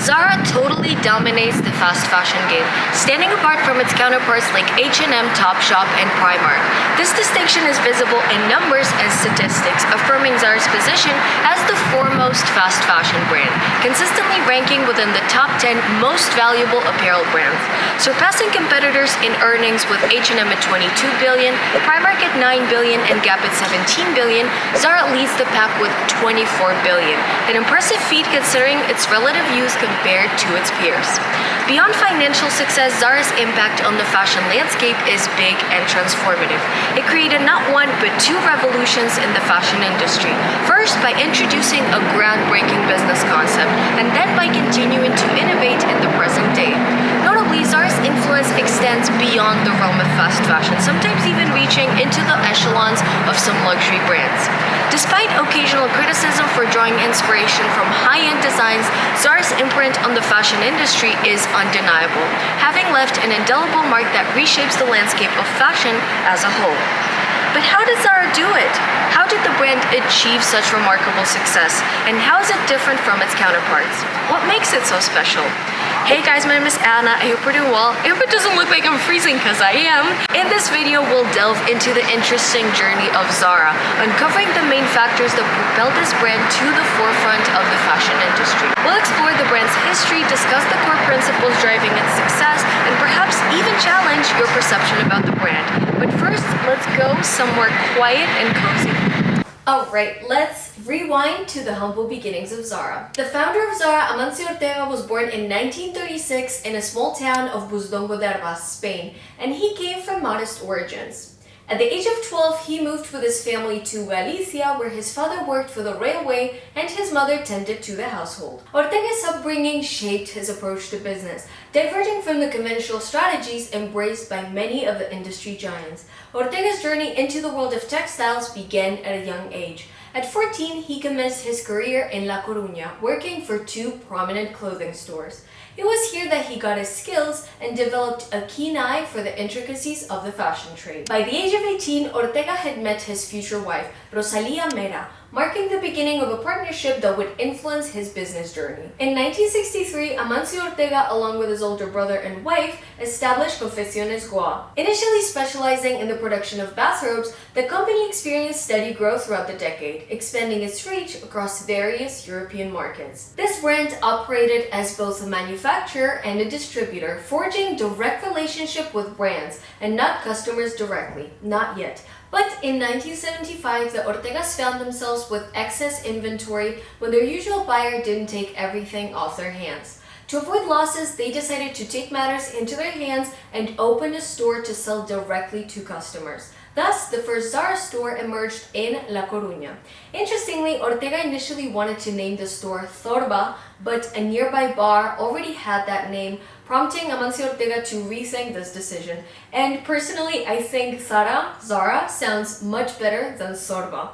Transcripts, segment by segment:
Zara totally dominates the fast fashion game, standing apart from its counterparts like H&M, Topshop, and Primark. This distinction is visible in numbers and statistics, affirming Zara's position as the foremost fast fashion brand, consistently ranking within the top 10 most valuable apparel brands. Surpassing competitors in earnings with H&M at 22 billion, Primark at 9 billion, and Gap at 17 billion, Zara leads the pack with 24 billion, an impressive feat considering its relative use compared to its peers. Beyond financial success, Zara's impact on the fashion landscape is big and transformative. It created not one but two revolutions in the fashion industry. First, by introducing a groundbreaking business concept, and then by continuing to innovate in the present day. Notably, Zara's influence extends beyond the realm of fast fashion, sometimes even reaching into the echelons of some luxury brands. Despite occasional criticism for drawing inspiration from high-end designs, Zara's imprint on the fashion industry is undeniable, having left an indelible mark that reshapes the landscape of fashion as a whole. But how did Zara do it? How did the brand achieve such remarkable success? And how is it different from its counterparts? What makes it so special? Hey guys, my name is Anna. I hope you're doing well. I hope it doesn't look like I'm freezing, because I am. In this video, we'll delve into the interesting journey of Zara, uncovering the main factors that propelled this brand to the forefront of the fashion industry. We'll explore the brand's history, discuss the core principles driving its success, and perhaps even challenge your perception about the brand. But first, let's go somewhere quiet and cozy. Alright, let's rewind to the humble beginnings of Zara. The founder of Zara, Amancio Ortega, was born in 1936 in a small town of Busdongo de Arbas, Spain, and he came from modest origins. At the age of 12, he moved with his family to Galicia, where his father worked for the railway and his mother tended to the household. Ortega's upbringing shaped his approach to business, diverging from the conventional strategies embraced by many of the industry giants. Ortega's journey into the world of textiles began at a young age. At 14, he commenced his career in La Coruña, working for two prominent clothing stores. It was here that he got his skills and developed a keen eye for the intricacies of the fashion trade. By the age of 18, Ortega had met his future wife, Rosalía Mera, marking the beginning of a partnership that would influence his business journey. In 1963, Amancio Ortega, along with his older brother and wife, established Confecciones Goa. Initially specializing in the production of bathrobes, the company experienced steady growth throughout the decade, expanding its reach across various European markets. This brand operated as both a manufacturer and a distributor, forging direct relationship with brands and not customers directly, not yet. But in 1975, the Ortegas found themselves with excess inventory when their usual buyer didn't take everything off their hands. To avoid losses, they decided to take matters into their hands and open a store to sell directly to customers. Thus, the first Zara store emerged in La Coruña. Interestingly, Ortega initially wanted to name the store Zorba, but a nearby bar already had that name, prompting Amancio Ortega to rethink this decision. And personally, I think Zara sounds much better than Zorba.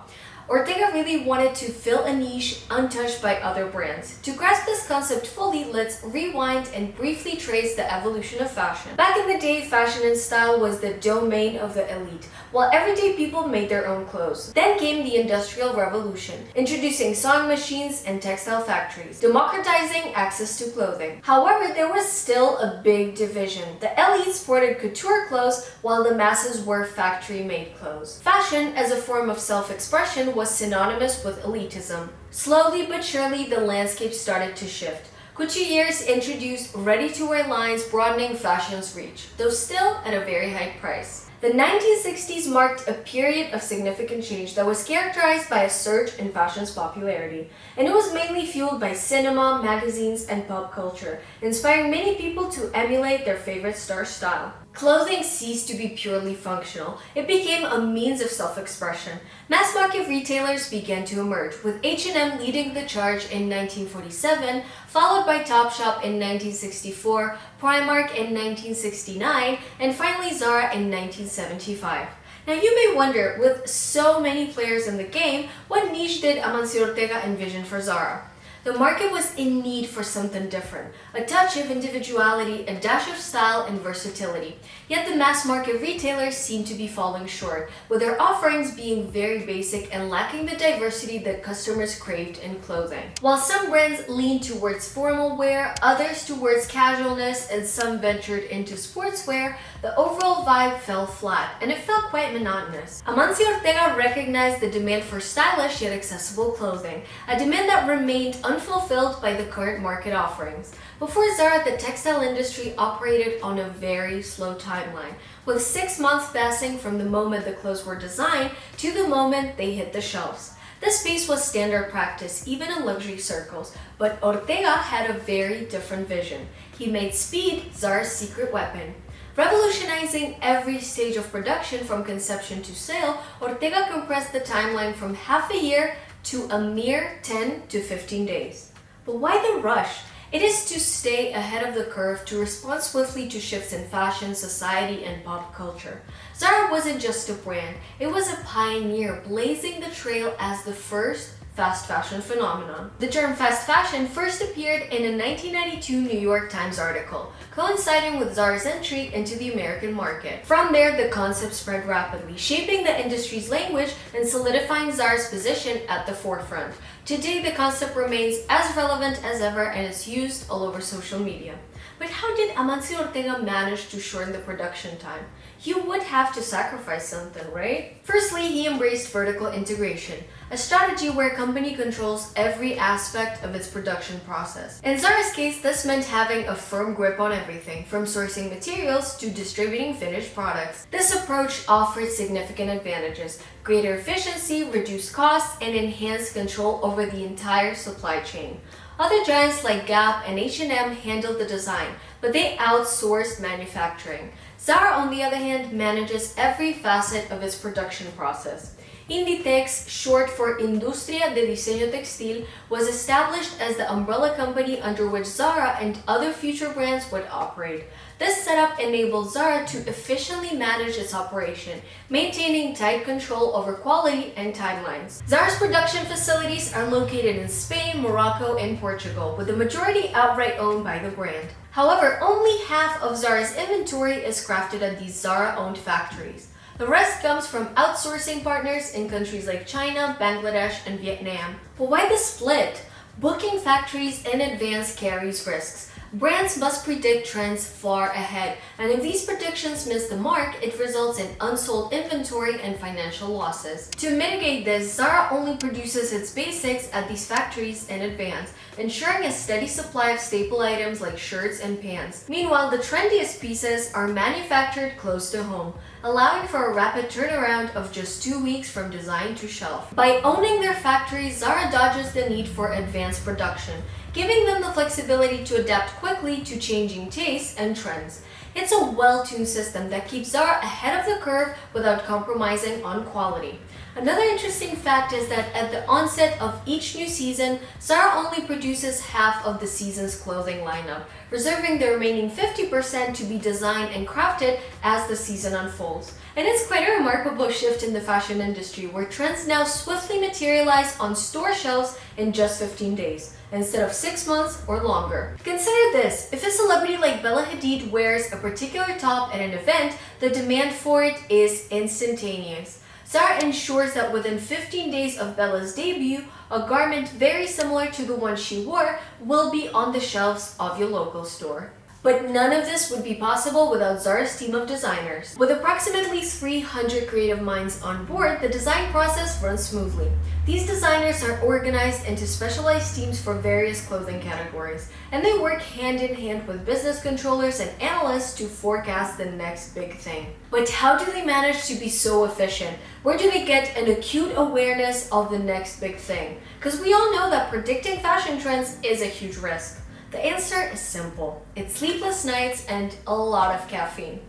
Ortega really wanted to fill a niche untouched by other brands. To grasp this concept fully, let's rewind and briefly trace the evolution of fashion. Back in the day, fashion and style was the domain of the elite, while everyday people made their own clothes. Then came the Industrial Revolution, introducing sewing machines and textile factories, democratizing access to clothing. However, there was still a big division. The elite sported couture clothes, while the masses wore factory-made clothes. Fashion, as a form of self-expression, was synonymous with elitism. Slowly but surely, the landscape started to shift. Couturiers introduced ready-to-wear lines, broadening fashion's reach, though still at a very high price. The 1960s marked a period of significant change that was characterized by a surge in fashion's popularity, and it was mainly fueled by cinema, magazines, and pop culture, inspiring many people to emulate their favorite star's style. Clothing ceased to be purely functional. It became a means of self-expression. Mass-market retailers began to emerge, with H&M leading the charge in 1947, followed by Topshop in 1964, Primark in 1969, and finally Zara in 1975. Now you may wonder, with so many players in the game, what niche did Amancio Ortega envision for Zara? The market was in need for something different, a touch of individuality, a dash of style and versatility. Yet the mass market retailers seemed to be falling short, with their offerings being very basic and lacking the diversity that customers craved in clothing. While some brands leaned towards formal wear, others towards casualness, and some ventured into sportswear, the overall vibe fell flat, and it felt quite monotonous. Amancio Ortega recognized the demand for stylish yet accessible clothing, a demand that remained unfulfilled by the current market offerings. Before Zara, the textile industry operated on a very slow timeline, with 6 months passing from the moment the clothes were designed to the moment they hit the shelves. This pace was standard practice even in luxury circles, but Ortega had a very different vision. He made speed Zara's secret weapon. Revolutionizing every stage of production from conception to sale, Ortega compressed the timeline from half a year to a mere 10 to 15 days. But why the rush? It is to stay ahead of the curve, to respond swiftly to shifts in fashion, society, and pop culture. Zara wasn't just a brand, it was a pioneer, blazing the trail as the first fast fashion phenomenon. The term fast fashion first appeared in a 1992 New York Times article, coinciding with Zara's entry into the American market. From there, the concept spread rapidly, shaping the industry's language and solidifying Zara's position at the forefront. Today, the concept remains as relevant as ever and is used all over social media. But how did Amancio Ortega manage to shorten the production time? You would have to sacrifice something, right? Firstly, he embraced vertical integration, a strategy where a company controls every aspect of its production process. In Zara's case, this meant having a firm grip on everything, from sourcing materials to distributing finished products. This approach offered significant advantages: greater efficiency, reduced costs, and enhanced control over the entire supply chain. Other giants like Gap and H&M handled the design, but they outsourced manufacturing. Zara, on the other hand, manages every facet of its production process. Inditex, short for Industria de Diseño Textil, was established as the umbrella company under which Zara and other future brands would operate. This setup enabled Zara to efficiently manage its operation, maintaining tight control over quality and timelines. Zara's production facilities are located in Spain, Morocco, and Portugal, with the majority outright owned by the brand. However, only half of Zara's inventory is crafted at these Zara-owned factories. The rest comes from outsourcing partners in countries like China, Bangladesh, and Vietnam. But why the split? Booking factories in advance carries risks. Brands must predict trends far ahead, and if these predictions miss the mark, it results in unsold inventory and financial losses. To mitigate this, Zara only produces its basics at these factories in advance, ensuring a steady supply of staple items like shirts and pants. Meanwhile, the trendiest pieces are manufactured close to home, allowing for a rapid turnaround of just 2 weeks from design to shelf. By owning their factories, Zara dodges the need for advanced production, giving them the flexibility to adapt quickly to changing tastes and trends. It's a well-tuned system that keeps Zara ahead of the curve without compromising on quality. Another interesting fact is that at the onset of each new season, Zara only produces half of the season's clothing lineup, reserving the remaining 50% to be designed and crafted as the season unfolds. And it's quite a remarkable shift in the fashion industry, where trends now swiftly materialize on store shelves in just 15 days, instead of 6 months or longer. Consider this: if a celebrity like Bella Hadid wears a particular top at an event, the demand for it is instantaneous. Zara ensures that within 15 days of Bella's debut, a garment very similar to the one she wore will be on the shelves of your local store. But none of this would be possible without Zara's team of designers. With approximately 300 creative minds on board, the design process runs smoothly. These designers are organized into specialized teams for various clothing categories, and they work hand in hand with business controllers and analysts to forecast the next big thing. But how do they manage to be so efficient? Where do they get an acute awareness of the next big thing? Because we all know that predicting fashion trends is a huge risk. The answer is simple. It's sleepless nights and a lot of caffeine.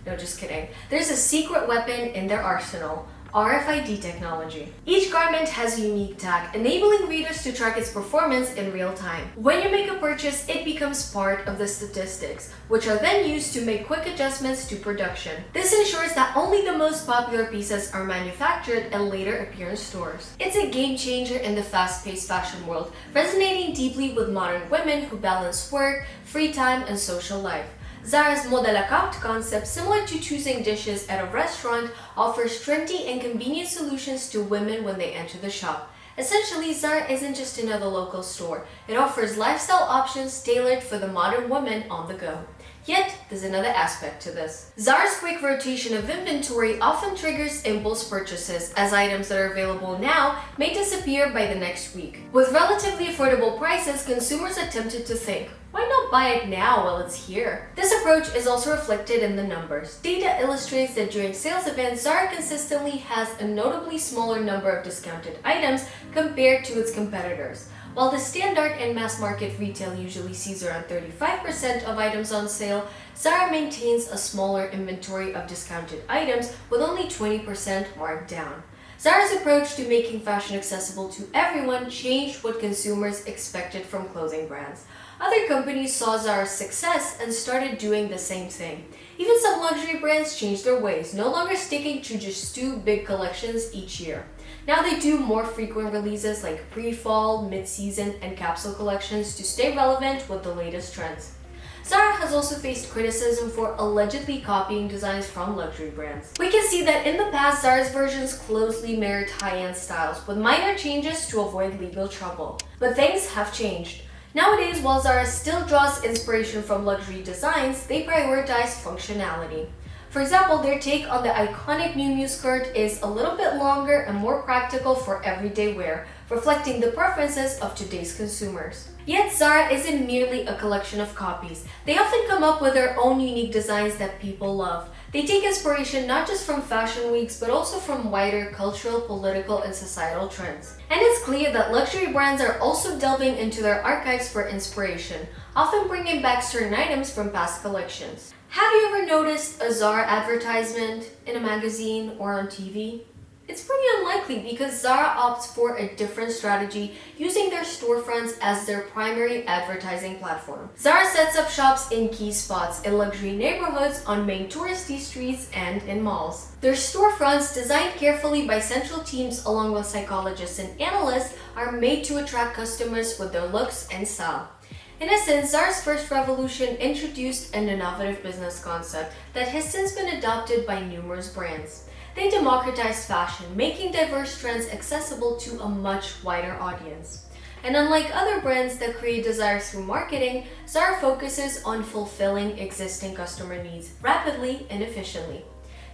No, just kidding. There's a secret weapon in their arsenal: RFID technology. Each garment has a unique tag, enabling readers to track its performance in real time. When you make a purchase, it becomes part of the statistics, which are then used to make quick adjustments to production. This ensures that only the most popular pieces are manufactured and later appear in stores. It's a game changer in the fast-paced fashion world, resonating deeply with modern women who balance work, free time, and social life. Zara's mode à la carte concept, similar to choosing dishes at a restaurant, offers trendy and convenient solutions to women when they enter the shop. Essentially, Zara isn't just another local store. It offers lifestyle options tailored for the modern woman on the go. Yet, there's another aspect to this. Zara's quick rotation of inventory often triggers impulse purchases, as items that are available now may disappear by the next week. With relatively affordable prices, consumers are tempted to think, why not buy it now while it's here? This approach is also reflected in the numbers. Data illustrates that during sales events, Zara consistently has a notably smaller number of discounted items compared to its competitors. While the standard and mass market retail usually sees around 35% of items on sale, Zara maintains a smaller inventory of discounted items with only 20% marked down. Zara's approach to making fashion accessible to everyone changed what consumers expected from clothing brands. Other companies saw Zara's success and started doing the same thing. Even some luxury brands changed their ways, no longer sticking to just 2 big collections each year. Now they do more frequent releases like pre-fall, mid-season, and capsule collections to stay relevant with the latest trends. Zara has also faced criticism for allegedly copying designs from luxury brands. We can see that in the past, Zara's versions closely mirrored high-end styles, with minor changes to avoid legal trouble. But things have changed. Nowadays, while Zara still draws inspiration from luxury designs, they prioritize functionality. For example, their take on the iconic Miu Miu skirt is a little bit longer and more practical for everyday wear, reflecting the preferences of today's consumers. Yet Zara isn't merely a collection of copies. They often come up with their own unique designs that people love. They take inspiration not just from fashion weeks, but also from wider cultural, political, and societal trends. And it's clear that luxury brands are also delving into their archives for inspiration, often bringing back certain items from past collections. Have you ever noticed a Zara advertisement in a magazine or on TV? It's pretty unlikely because Zara opts for a different strategy, using their storefronts as their primary advertising platform. Zara sets up shops in key spots in luxury neighborhoods, on main touristy streets, and in malls. Their storefronts, designed carefully by central teams along with psychologists and analysts, are made to attract customers with their looks and style. In essence, Zara's first revolution introduced an innovative business concept that has since been adopted by numerous brands. They democratized fashion, making diverse trends accessible to a much wider audience. And unlike other brands that create desires through marketing, Zara focuses on fulfilling existing customer needs rapidly and efficiently.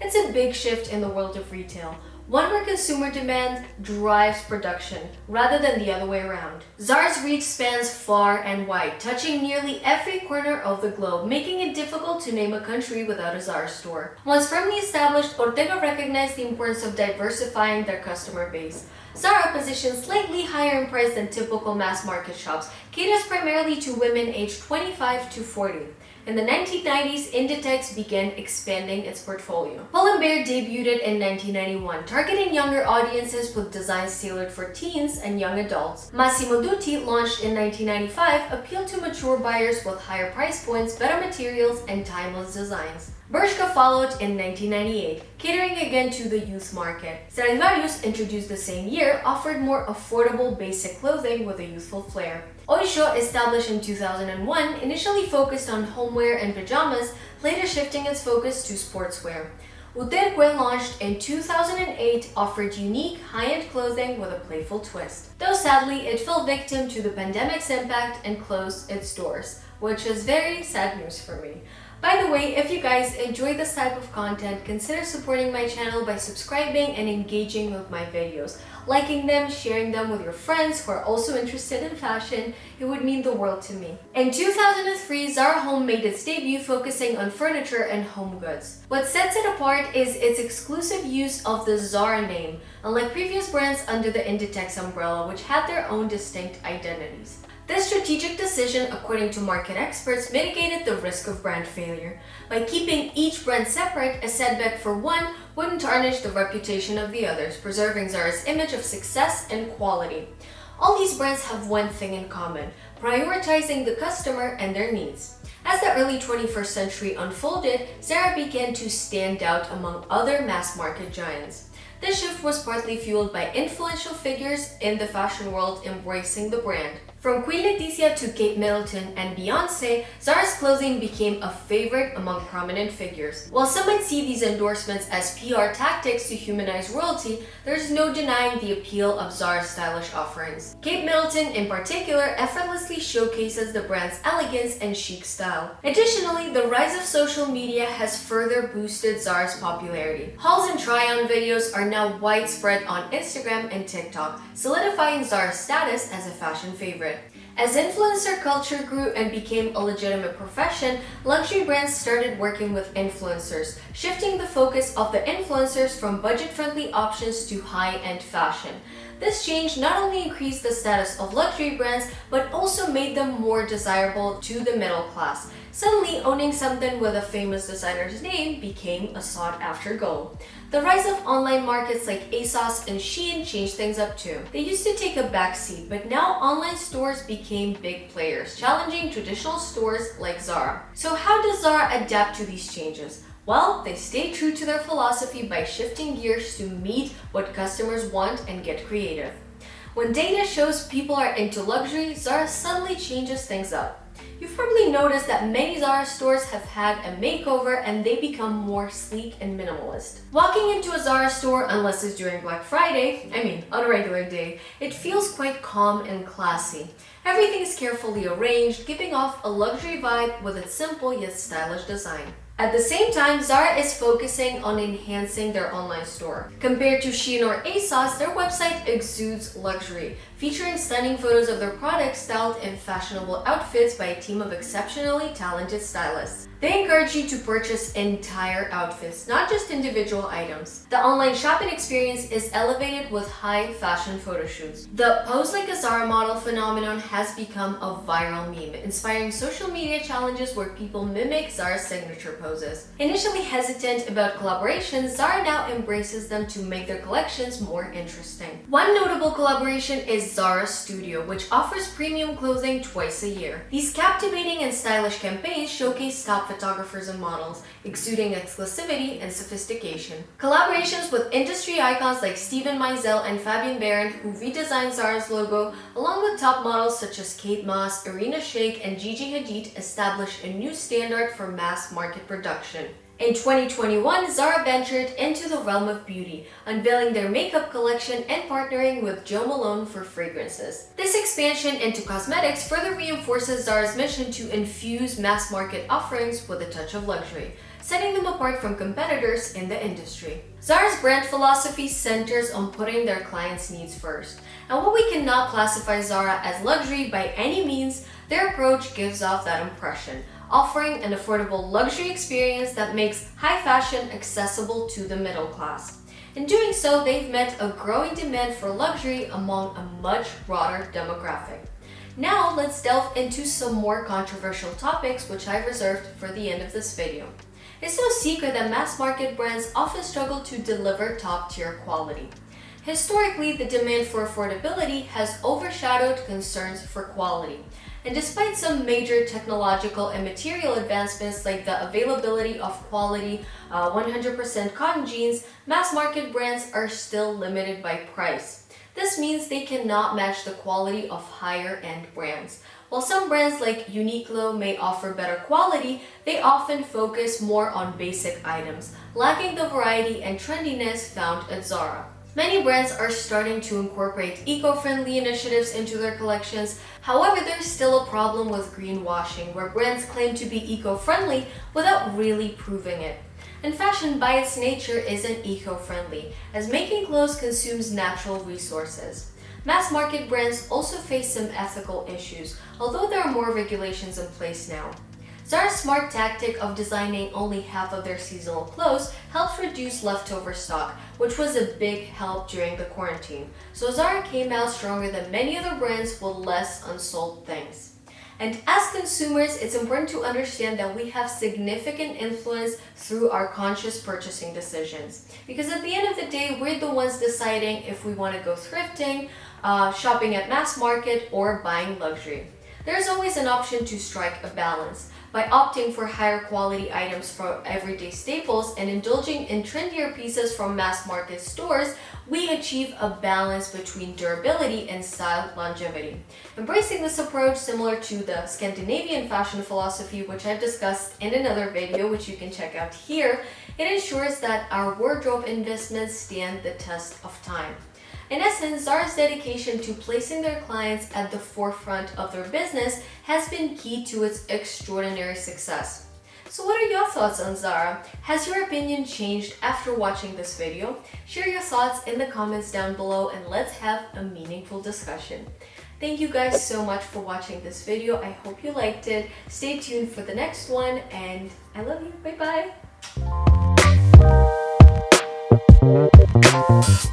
It's a big shift in the world of retail, one where consumer demand drives production rather than the other way around. Zara's reach spans far and wide, touching nearly every corner of the globe, making it difficult to name a country without a Zara store. Once firmly established, Ortega recognized the importance of diversifying their customer base. Zara, positioned slightly higher in price than typical mass market shops, caters primarily to women aged 25 to 40. In the 1990s, Inditex began expanding its portfolio. Pull&Bear debuted in 1991, targeting younger audiences with designs tailored for teens and young adults. Massimo Dutti, launched in 1995, appealed to mature buyers with higher price points, better materials, and timeless designs. Bershka followed in 1998, catering again to the youth market. Stradivarius, introduced the same year, offered more affordable basic clothing with a youthful flair. Oysho, established in 2001, initially focused on homeware and pajamas, later shifting its focus to sportswear. Uterque, launched in 2008, offered unique, high-end clothing with a playful twist. Though sadly, it fell victim to the pandemic's impact and closed its doors, which is very sad news for me. By the way, if you guys enjoy this type of content, consider supporting my channel by subscribing and engaging with my videos. Liking them, sharing them with your friends who are also interested in fashion, it would mean the world to me. In 2003, Zara Home made its debut, focusing on furniture and home goods. What sets it apart is its exclusive use of the Zara name, unlike previous brands under the Inditex umbrella, which had their own distinct identities. This strategic decision, according to market experts, mitigated the risk of brand failure. By keeping each brand separate, a setback for one wouldn't tarnish the reputation of the others, preserving Zara's image of success and quality. All these brands have one thing in common: prioritizing the customer and their needs. As the early 21st century unfolded, Zara began to stand out among other mass-market giants. This shift was partly fueled by influential figures in the fashion world embracing the brand. From Queen Latifah to Kate Middleton and Beyoncé, Zara's clothing became a favorite among prominent figures. While some might see these endorsements as PR tactics to humanize royalty, there's no denying the appeal of Zara's stylish offerings. Kate Middleton, in particular, effortlessly showcases the brand's elegance and chic style. Additionally, the rise of social media has further boosted Zara's popularity. Hauls and try-on videos are now widespread on Instagram and TikTok, solidifying Zara's status as a fashion favorite. As influencer culture grew and became a legitimate profession, luxury brands started working with influencers, shifting the focus of the influencers from budget-friendly options to high-end fashion. This change not only increased the status of luxury brands, but also made them more desirable to the middle class. Suddenly, owning something with a famous designer's name became a sought-after goal. The rise of online markets like ASOS and Shein changed things up too. They used to take a backseat, but now online stores became big players, challenging traditional stores like Zara. So how does Zara adapt to these changes? Well, they stay true to their philosophy by shifting gears to meet what customers want and get creative. When data shows people are into luxury, Zara suddenly changes things up. You've probably noticed that many Zara stores have had a makeover and they become more sleek and minimalist. Walking into a Zara store, unless it's during Black Friday, on a regular day, it feels quite calm and classy. Everything is carefully arranged, giving off a luxury vibe with its simple yet stylish design. At the same time, Zara is focusing on enhancing their online store. Compared to Shein or ASOS, their website exudes luxury, featuring stunning photos of their products styled in fashionable outfits by a team of exceptionally talented stylists. They encourage you to purchase entire outfits, not just individual items. The online shopping experience is elevated with high fashion photo shoots. The pose like a Zara model phenomenon has become a viral meme, inspiring social media challenges where people mimic Zara's signature poses. Initially hesitant about collaborations, Zara now embraces them to make their collections more interesting. One notable collaboration is Zara Studio, which offers premium clothing twice a year. These captivating and stylish campaigns showcase top photographers and models, exuding exclusivity and sophistication. Collaborations with industry icons like Steven Meisel and Fabian Baron, who redesigned Zara's logo, along with top models such as Kate Moss, Irina Shayk, and Gigi Hadid, establish a new standard for mass market production. In 2021, Zara ventured into the realm of beauty, unveiling their makeup collection and partnering with Jo Malone for fragrances. This expansion into cosmetics further reinforces Zara's mission to infuse mass-market offerings with a touch of luxury, setting them apart from competitors in the industry. Zara's brand philosophy centers on putting their clients' needs first. And while we cannot classify Zara as luxury by any means, their approach gives off that impression, offering an affordable luxury experience that makes high fashion accessible to the middle class. In doing so, they've met a growing demand for luxury among a much broader demographic. Now, let's delve into some more controversial topics which I've reserved for the end of this video. It's no secret that mass market brands often struggle to deliver top-tier quality. Historically, the demand for affordability has overshadowed concerns for quality. And despite some major technological and material advancements like the availability of quality 100% cotton jeans, mass market brands are still limited by price. This means they cannot match the quality of higher-end brands. While some brands like Uniqlo may offer better quality, they often focus more on basic items, lacking the variety and trendiness found at Zara. Many brands are starting to incorporate eco-friendly initiatives into their collections. However, there's still a problem with greenwashing, where brands claim to be eco-friendly without really proving it. And fashion by its nature isn't eco-friendly, as making clothes consumes natural resources. Mass market brands also face some ethical issues, although there are more regulations in place now. Zara's smart tactic of designing only half of their seasonal clothes helps reduce leftover stock, which was a big help during the quarantine. So Zara came out stronger than many other brands with less unsold things. And as consumers, it's important to understand that we have significant influence through our conscious purchasing decisions. Because at the end of the day, we're the ones deciding if we want to go thrifting, shopping at mass market, or buying luxury. There's always an option to strike a balance. By opting for higher quality items from everyday staples and indulging in trendier pieces from mass market stores, we achieve a balance between durability and style longevity. Embracing this approach, similar to the Scandinavian fashion philosophy, which I've discussed in another video, which you can check out here, it ensures that our wardrobe investments stand the test of time. In essence, Zara's dedication to placing their clients at the forefront of their business has been key to its extraordinary success. So what are your thoughts on Zara? Has your opinion changed after watching this video? Share your thoughts in the comments down below and let's have a meaningful discussion. Thank you guys so much for watching this video. I hope you liked it. Stay tuned for the next one and I love you. Bye bye.